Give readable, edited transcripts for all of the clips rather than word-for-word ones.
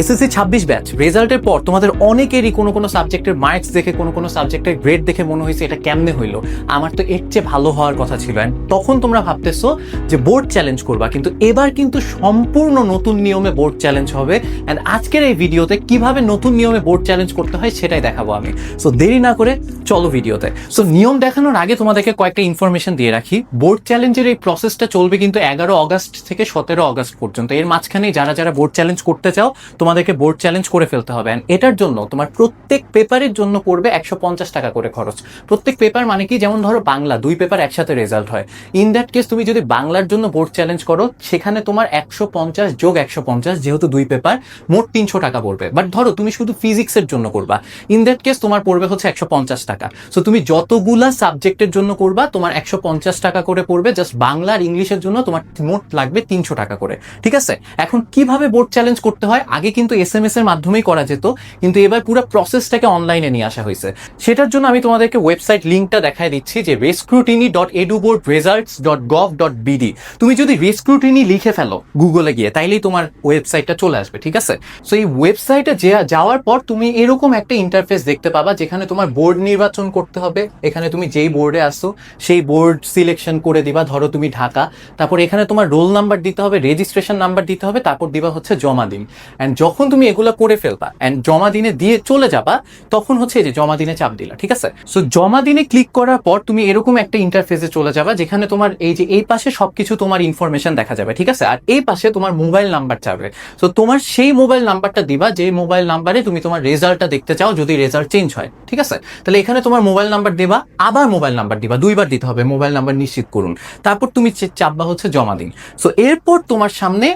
SSC 26 batch রেজাল্টের পর তোমাদের অনেকেরই কোনো সাবজেক্টের মার্কস দেখে কোনো সাবজেক্টের গ্রেড দেখে মনে হয়েছে এটা কেমনে হইলো, আমার তো এর চেয়ে ভালো হওয়ার কথা ছিল। অ্যান্ড তখন তোমরা ভাবতেছো যে বোর্ড চ্যালেঞ্জ করবা, কিন্তু এবার কিন্তু সম্পূর্ণ নতুন নিয়মে বোর্ড চ্যালেঞ্জ হবে। অ্যান্ড আজকের এই ভিডিওতে কিভাবে নতুন নিয়মে বোর্ড চ্যালেঞ্জ করতে হয় সেটাই দেখাবো আমি। সো দেরি না করে চলো ভিডিওতে। সো নিয়ম দেখানোর আগে তোমাদেরকে কয়েকটা ইনফরমেশন দিয়ে রাখি। বোর্ড চ্যালেঞ্জের এই প্রসেসটা চলবে কিন্তু 11 অগস্ট থেকে 17 অগস্ট পর্যন্ত। এর মাঝখানে যারা বোর্ড চ্যালেঞ্জ করতে চাও তোমাদেরকে বোর্ড চ্যালেঞ্জ করে ফেলতে হবে। এটার জন্য তোমার প্রত্যেক পেপারের জন্য পড়বে 150 টাকা করে খরচ। প্রত্যেক পেপার মানে কি, যেমন ধরো বাংলা 2 পেপার একসাথে রেজাল্ট হয়। ইন দ্যাট কেস তুমি যদি বাংলার জন্য বোর্ড চ্যালেঞ্জ করো সেখানে তোমার 150 যোগ 150 যেহেতু 2 পেপার মোট 300 টাকা পড়বে। বাট ধরো তুমি শুধু ফিজিক্সের জন্য করবা, ইন দ্যাট কেস তোমার পড়বে হচ্ছে 150 টাকা। সো তুমি যতগুলা সাবজেক্টের জন্য করবা তোমার 150 টাকা করে পড়বে। জাস্ট বাংলা আর ইংলিশের জন্য তোমার মোট লাগবে 300 টাকা করে। ঠিক আছে, এখন কিভাবে বোর্ড চ্যালেঞ্জ করতে হয়, আগে কিন্তু SMS এর মাধ্যমেই করা যেত, কিন্তু এবার পুরো প্রসেসটাকে অনলাইনে নিয়ে আসা হয়েছে। সেটার জন্য আমি তোমাদেরকে ওয়েবসাইট লিঙ্কটা দেখায় দিচ্ছি, যে rescrutiny.eduboardresults.gov.bd। তুমি যদি রেস্ক্রুটিনি লিখে ফেলো গুগলে গিয়ে, তাইলেই তোমার ওয়েবসাইটটা চলে আসবে। ঠিক আছে, সো এই ওয়েবসাইটে যাওয়ার পর তুমি এরকম একটা ইন্টারফেস দেখতে পাবা, যেখানে তোমার বোর্ড নির্বাচন করতে হবে। এখানে তুমি যেই বোর্ডে আসো সেই বোর্ড সিলেকশন করে দিবা। ধরো তুমি ঢাকা, তারপর এখানে তোমার রোল নাম্বার দিতে হবে, রেজিস্ট্রেশন নাম্বার দিতে হবে, তারপর দিবা হচ্ছে জমা দিন। অ্যান্ড যখন তুমি এগুলো করে ফেলবা অ্যান্ড জমা দিনে দিয়ে চলে যাবা, তখন হচ্ছে এই যে জমা দিনে চাপ দিলা। ঠিক আছে, সো জমা দিনে ক্লিক করার পর তুমি এরকম একটা ইন্টারফেসে চলে যাবা, যেখানে তোমার এই যে এই পাশে সবকিছু তোমার ইনফরমেশন দেখা যাবে। ঠিক আছে, আর এই পাশে তোমার মোবাইল নাম্বার চাবে। সো তোমার সেই মোবাইল নাম্বারটা দিবা যে মোবাইল নাম্বারে তুমি তোমার রেজাল্টটা দেখতে চাও, যদি রেজাল্ট চেঞ্জ হয়। ঠিক আছে, তাহলে এখানে তোমার মোবাইল নাম্বার দিবা, আবার মোবাইল নাম্বার দিবা, 2 বার দিতে হবে, মোবাইল নাম্বার নিশ্চিত করুন। তারপর তুমি চাপবা হচ্ছে জমা দিন। সো এরপর তোমার সামনে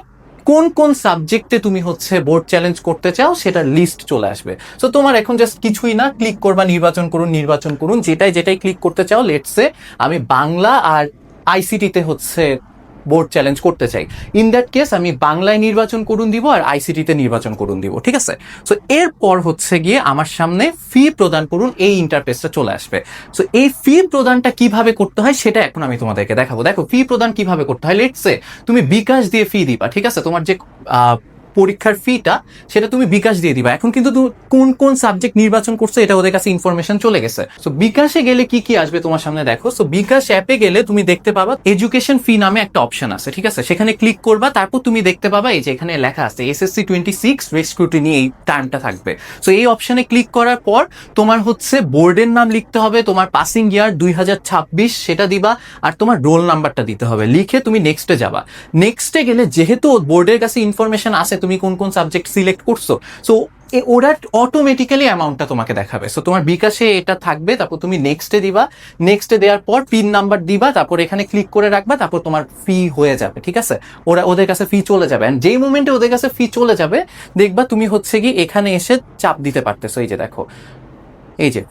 কোন কোন সাবজেক্টে তুমি হচ্ছে বোর্ড চ্যালেঞ্জ করতে চাও সেটার লিস্ট চলে আসবে। সো তোমার এখন জাস্ট কিছুই না, ক্লিক করবা, নির্বাচন করুন যেটাই ক্লিক করতে চাও। লেটসে আমি বাংলা আর আইসিটিতে হচ্ছে বোর্ড চ্যালেঞ্জ করতে চাই। ইন দ্যাট কেস আমি বাংলায় নির্বাচন করুন দিব আর আইসিটিতে নির্বাচন করুন দিব। ঠিক আছে, সো এরপর হচ্ছে গিয়ে আমার সামনে ফি প্রদান করুন এই ইন্টারফেসটা চলে আসবে। সো এই ফি প্রদানটা কিভাবে করতে হয় সেটা এখন আমি তোমাদেরকে দেখাবো। দেখো ফি প্রদান কিভাবে করতে হয়। লেটসে তুমি বিকাশ দিয়ে ফি দিবা। ঠিক আছে, তোমার যে পরীক্ষার ফিটা সেটা তুমি বিকাশ দিয়ে দিবা। এখন কিন্তু তুমি কোন সাবজেক্ট নির্বাচন করছো এটা ওদের কাছে ইনফরমেশন চলে গেছে। সো বিকাশে গেলে কি আসবে তোমার সামনে দেখো। সো বিকাশ অ্যাপে গেলে তুমি দেখতে পাবা এডুকেশন ফি নামে একটা অপশন আছে। ঠিক আছে, সেখানে ক্লিক করবা, তারপর তুমি দেখতে পাবা এই যে এখানে লেখা আছে এসএসসি 26 রেস্ক্রুটিনি, এই টার্মটা থাকবে। সো এই অপশনে ক্লিক করার পর তোমার হচ্ছে বোর্ডের নাম লিখতে হবে, তোমার পাসিং ইয়ার 2026 সেটা দিবা, আর তোমার রোল নাম্বারটা দিতে হবে। লিখে তুমি নেক্সটে যাবা। নেক্সটে গেলে যেহেতু বোর্ডের কাছে ইনফরমেশন আছে তুমি কোন সাবজেক্ট সিলেক্ট করছো, সো ওরা অটোমেটিক্যালি অ্যামাউন্টটা তোমাকে দেখাবে। সো তোমার বিকাশে এটা থাকবে, তারপর তুমি নেক্সটে দিবা। নেক্সটে দেওয়ার পর পিন নাম্বার দিবা, তারপর এখানে ক্লিক করে রাখবা, তারপর তোমার ফি হয়ে যাবে। ঠিক আছে, ওদের কাছে ফি চলে যাবে। এন্ড যেই মোমেন্টে ওদের কাছে ফি চলে যাবে দেখবা তুমি হচ্ছে কি এখানে এসে চাপ দিতে পারতেছো। এই যে দেখো, এই যে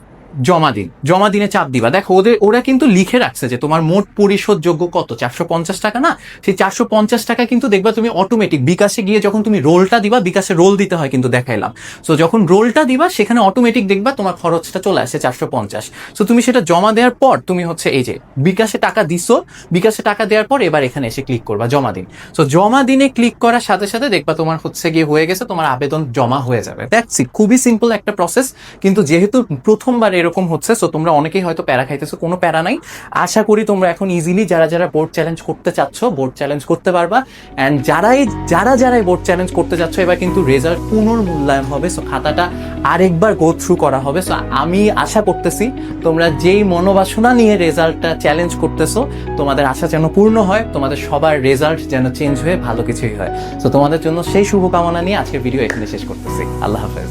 জমা দিনে চাপ দিবা। দেখো ওরা কিন্তু লিখে রাখছে যে তোমার মোট পরিশোধ যোগ্য কত, 450 টাকা না। সেই 450 টাকা কিন্তু দেখবা তুমি অটোমেটিক বিকাশে গিয়ে যখন তুমি রোলটা দিবা, বিকাশে রোল দিতে হয় কিন্তু দেখাইলাম। সো যখন রোলটা দিবা সেখানে অটোমেটিক দেখবা তোমার খরচটা চলে আসে 450। সো তুমি সেটা জমা দেওয়ার পর তুমি হচ্ছে এই যে বিকাশে টাকা দিছো, বিকাশে টাকা দেওয়ার পর এবার এখানে এসে ক্লিক করবা জমা দিন। সো জমা দিনে ক্লিক করার সাথে সাথে দেখবা তোমার হচ্ছে গিয়ে হয়ে গেছে, তোমার আবেদন জমা হয়ে যাবে। দ্যাটস ইট, খুবই সিম্পল একটা প্রসেস। কিন্তু যেহেতু প্রথমবার এরকম হচ্ছে, সো তোমরা অনেকেই হয়তো প্যারা খাইতেছো, কোনো প্যারা নাই। আশা করি তোমরা এখন ইজিলি যারা বোর্ড চ্যালেঞ্জ করতে চাচ্ছ বোর্ড চ্যালেঞ্জ করতে পারবা। অ্যান্ড যারাই বোর্ড চ্যালেঞ্জ করতে চাচ্ছ এবার কিন্তু রেজাল্ট পুনর্মূল্যায়ন হবে। সো খাতাটা আরেকবার গো থ্রু করা হবে। সো আমি আশা করতেছি তোমরা যেই মনোবাসনা নিয়ে রেজাল্টটা চ্যালেঞ্জ করতেছো তোমাদের আশা যেন পূর্ণ হয়, তোমাদের সবার রেজাল্ট যেন চেঞ্জ হয়ে ভালো কিছুই হয়। সো তোমাদের জন্য সেই শুভকামনা নিয়ে আজকের ভিডিও এখানে শেষ করতেছি। আল্লাহ হাফেজ।